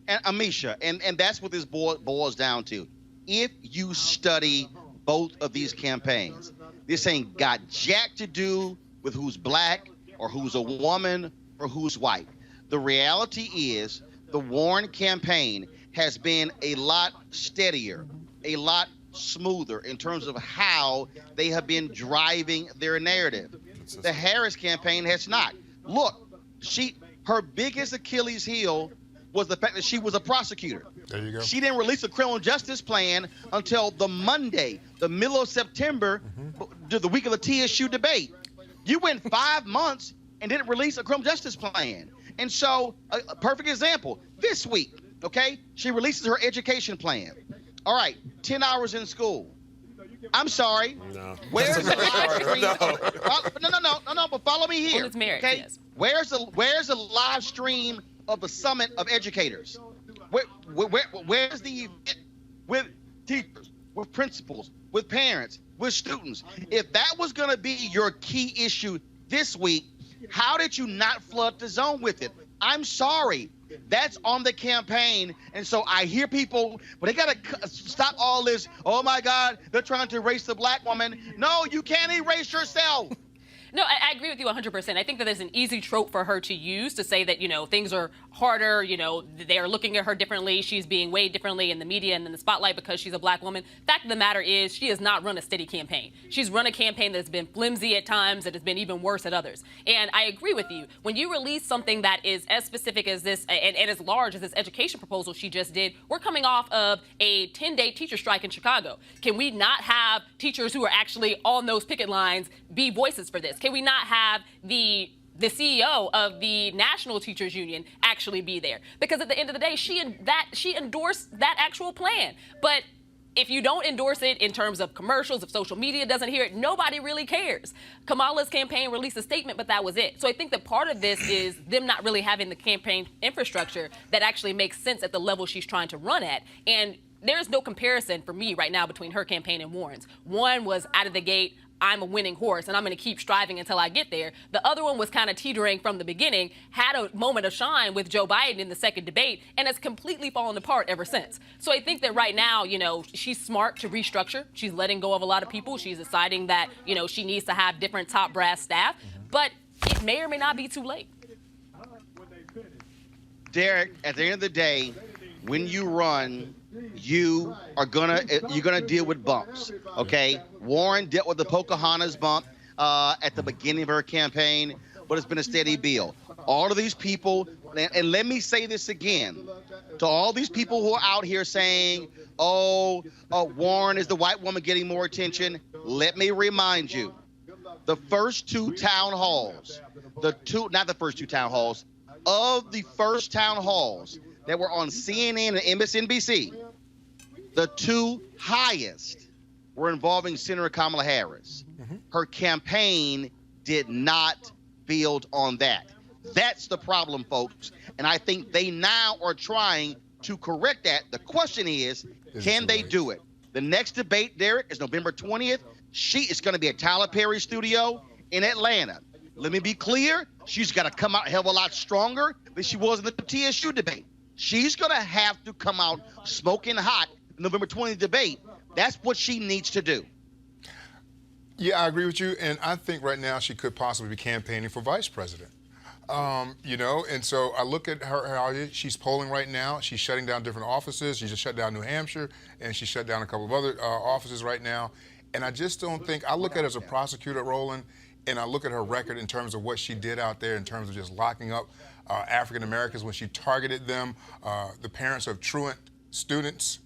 And Amisha, and that's what this boils down to. If you study both of these campaigns, this ain't got jack to do with who's black or who's a woman or who's white. The reality is the Warren campaign has been a lot steadier, a lot smoother in terms of how they have been driving their narrative. The Harris campaign has not. Look, her biggest Achilles heel was the fact that she was a prosecutor. There you go. She didn't release a criminal justice plan until the Monday, the middle of September, the week of the TSU debate. You went 5 months and didn't release a criminal justice plan. And so, a perfect example, this week, okay, she releases her education plan. All right, 10 hours in school. I'm sorry. No. Where's the live stream? No, but follow me here. Well, it's merit, okay? yes. Where's the live stream of the Summit of Educators? Where's the event with teachers, with principals, with parents, with students? If that was going to be your key issue this week, how did you not flood the zone with it? I'm sorry. That's on the campaign. And so I hear people, but they got to stop all this. Oh, my God, they're trying to erase the black woman. No, you can't erase yourself. No, I agree with you 100%. I think that there's an easy trope for her to use to say that, things are harder, they're looking at her differently, she's being weighed differently in the media and in the spotlight because she's a black woman. Fact of the matter is, she has not run a steady campaign. She's run a campaign that's been flimsy at times, that has been even worse at others. And I agree with you. When you release something that is as specific as this and as large as this education proposal she just did, we're coming off of a 10-day teacher strike in Chicago. Can we not have teachers who are actually on those picket lines be voices for this? Can we not have the CEO of the National Teachers Union actually be there? Because at the end of the day, she endorsed that actual plan. But if you don't endorse it in terms of commercials, if social media doesn't hear it, nobody really cares. Kamala's campaign released a statement, but that was it. So I think that part of this is them not really having the campaign infrastructure that actually makes sense at the level she's trying to run at. And there's no comparison for me right now between her campaign and Warren's. One was out of the gate, I'm a winning horse and I'm going to keep striving until I get there. The other one was kind of teetering from the beginning, had a moment of shine with Joe Biden in the second debate, and has completely fallen apart ever since. So I think that right now, she's smart to restructure. She's letting go of a lot of people. She's deciding that, she needs to have different top brass staff, but it may or may not be too late. Derek, at the end of the day, when you run, you're gonna deal with bumps, okay? Warren dealt with the Pocahontas bump at the beginning of her campaign, but it's been a steady build. All of these people, and let me say this again, to all these people who are out here saying, Warren is the white woman getting more attention, let me remind you, the first two town halls, not the first two town halls, of the first town halls that were on CNN and MSNBC, the two highest were involving Senator Kamala Harris. Her campaign did not build on that. That's the problem, folks. And I think they now are trying to correct that. The question is can they do it? The next debate, Derek, is November 20th. It's going to be at Tyler Perry Studio in Atlanta. Let me be clear. She's got to come out a hell of a lot stronger than she was in the TSU debate. She's going to have to come out smoking hot in the November 20th debate. That's what she needs to do. Yeah, I agree with you. And I think right now she could possibly be campaigning for vice president. And so I look at her, she's polling right now. She's shutting down different offices. She just shut down New Hampshire, and she shut down a couple of other offices right now. And I just don't think, I look at her as a prosecutor, Roland, and I look at her record in terms of what she did out there in terms of just locking up African Americans when she targeted them, the parents of truant students.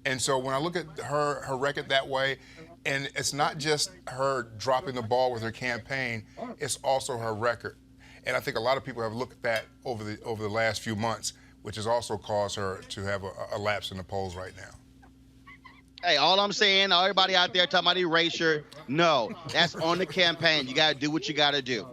And so when I look at her record that way, and it's not just her dropping the ball with her campaign, it's also her record. And I think a lot of people have looked at that over the last few months, which has also caused her to have a lapse in the polls right now. Hey, all I'm saying, everybody out there talking about erasure, no, that's on the campaign. You got to do what you got to do.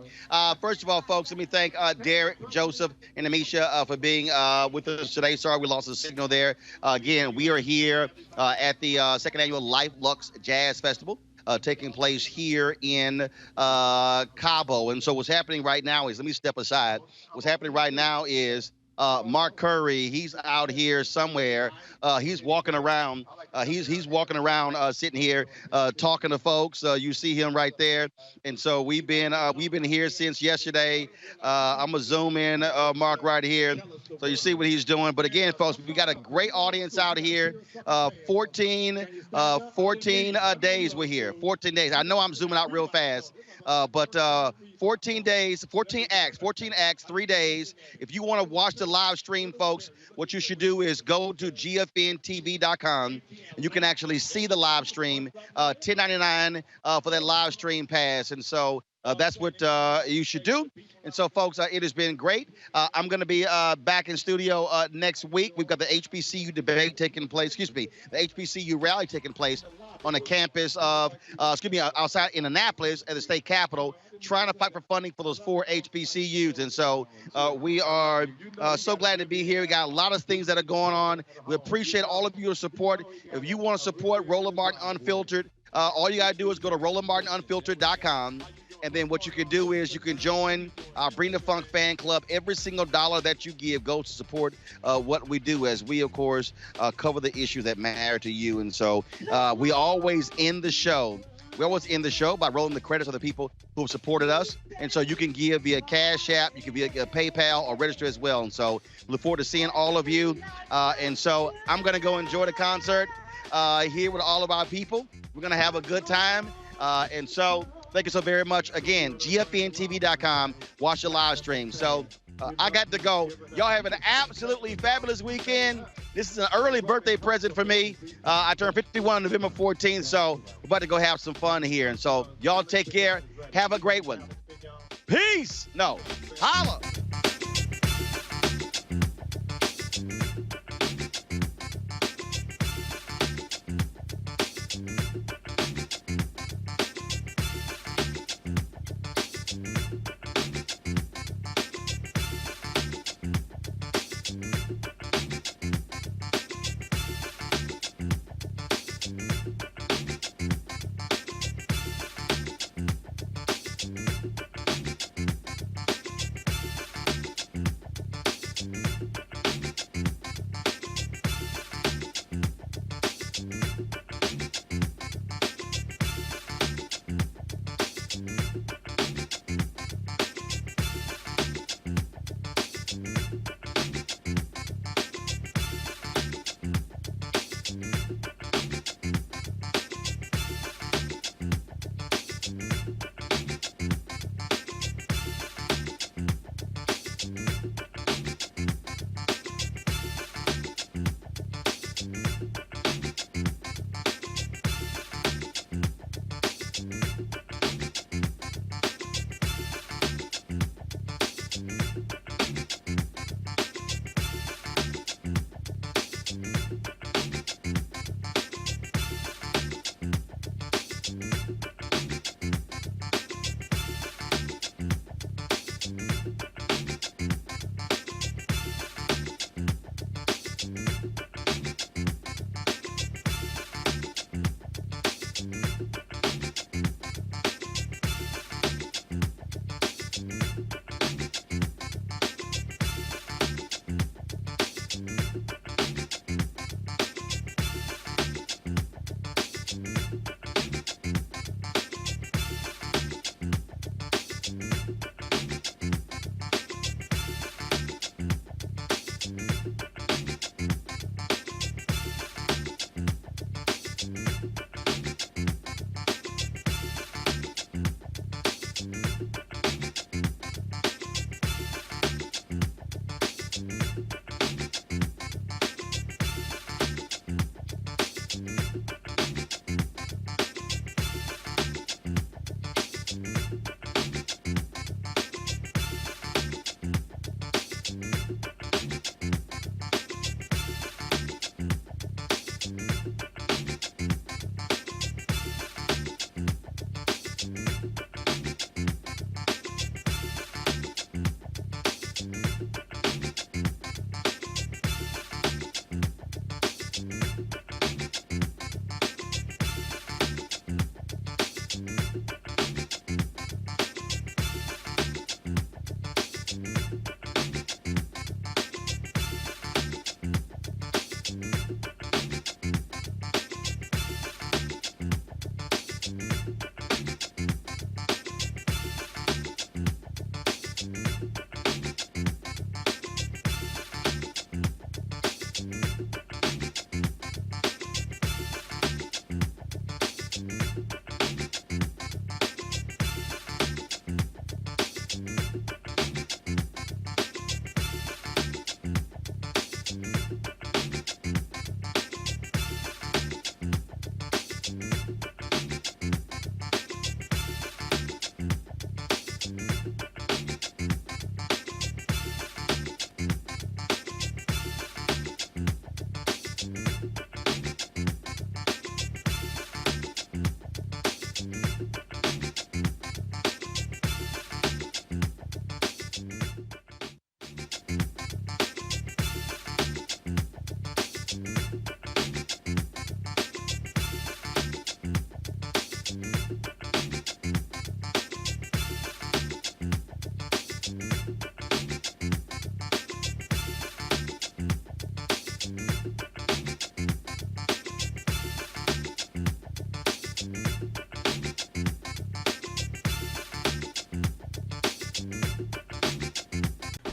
First of all, folks, let me thank Derek, Joseph, and Amisha for being with us today. Sorry we lost the signal there. Again, we are here at the second annual Luxe Jazz Festival taking place here in Cabo. And so what's happening right now is, let me step aside. What's happening right now is Mark Curry, he's out here somewhere. He's walking around. He's walking around, sitting here, talking to folks. You see him right there. And so we've been here since yesterday. I'm gonna zoom in, Mark, right here, so you see what he's doing. But again, folks, we got a great audience out here. 14 days we're here. 14 days. I know I'm zooming out real fast, but 14 days, 14 acts, 3 days. If you want to watch the live stream, folks, what you should do is go to gfntv.com, and you can actually see the live stream. $10.99 for that live stream pass, and so that's what you should do. And so, folks, it has been great. I'm going to be back in studio next week. We've got the HBCU debate taking place. The HBCU rally taking place on the campus of, outside in Annapolis at the state capitol, trying to fight for funding for those 4 HBCUs. And so we are so glad to be here. We got a lot of things that are going on. We appreciate all of your support. If you want to support Roland Martin Unfiltered, all you got to do is go to RolandMartinUnfiltered.com. And then what you can do is you can join our Bring the Funk fan club. Every single dollar that you give goes to support what we do, as we, of course, cover the issues that matter to you. And so we always end the show. We always end the show by rolling the credits of the people who have supported us. And so you can give via Cash App, you can via PayPal, or register as well. And so look forward to seeing all of you. And so I'm going to go enjoy the concert here with all of our people. We're going to have a good time. And so thank you so very much. Again, gfntv.com. Watch the live stream. So I got to go. Y'all have an absolutely fabulous weekend. This is an early birthday present for me. I turned 51 on November 14th, so we're about to go have some fun here. And so y'all take care. Have a great one. Peace. No. Holla.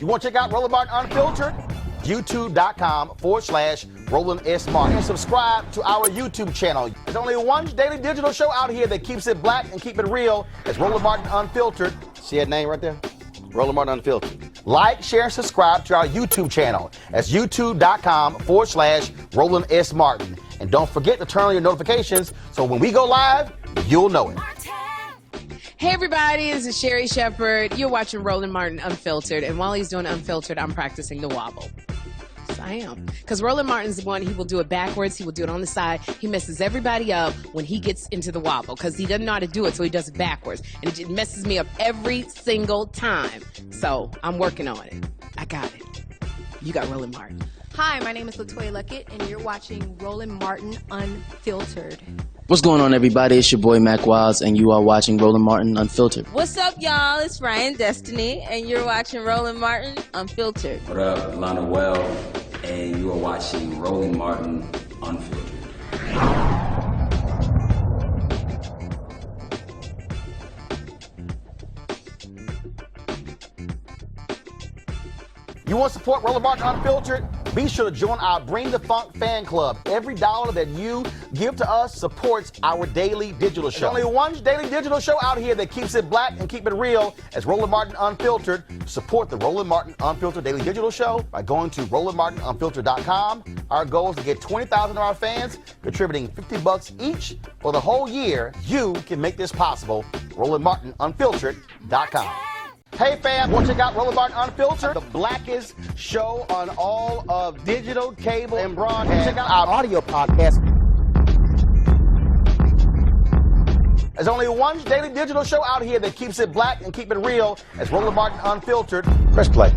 You want to check out Roland Martin Unfiltered? YouTube.com/Roland S. Martin. And subscribe to our YouTube channel. There's only one daily digital show out here that keeps it black and keep it real. It's Roland Martin Unfiltered. See that name right there? Roland Martin Unfiltered. Like, share, and subscribe to our YouTube channel. That's YouTube.com/Roland S. Martin. And don't forget to turn on your notifications so when we go live, you'll know it. Hey everybody, this is Sherry Shepherd. You're watching Roland Martin Unfiltered, and while he's doing Unfiltered, I'm practicing the wobble. Yes, I am. Because Roland Martin's the one, he will do it backwards, he will do it on the side. He messes everybody up when he gets into the wobble, because he doesn't know how to do it, so he does it backwards. And it just messes me up every single time. So, I'm working on it. I got it. You got Roland Martin. Hi, my name is LaToya Luckett, and you're watching Roland Martin Unfiltered. What's going on, everybody? It's your boy Mac Wiles, and you are watching Roland Martin Unfiltered. What's up, y'all? It's Ryan Destiny, and you're watching Roland Martin Unfiltered. What up, Lana Well, and you are watching Roland Martin Unfiltered. You want to support Roland Martin Unfiltered? Be sure to join our Bring the Funk fan club. Every dollar that you give to us supports our daily digital show. There's only one daily digital show out here that keeps it black and keep it real. As Roland Martin Unfiltered. Support the Roland Martin Unfiltered daily digital show by going to RolandMartinUnfiltered.com. Our goal is to get 20,000 of our fans contributing $50 each for the whole year. You can make this possible. RolandMartinUnfiltered.com. Hey fam, want to check out Roland Martin Unfiltered? The blackest show on all of digital, cable, and broadcast. Check out our audio podcast. There's only one daily digital show out here that keeps it black and keep it real. It's Roland Martin Unfiltered. Press play.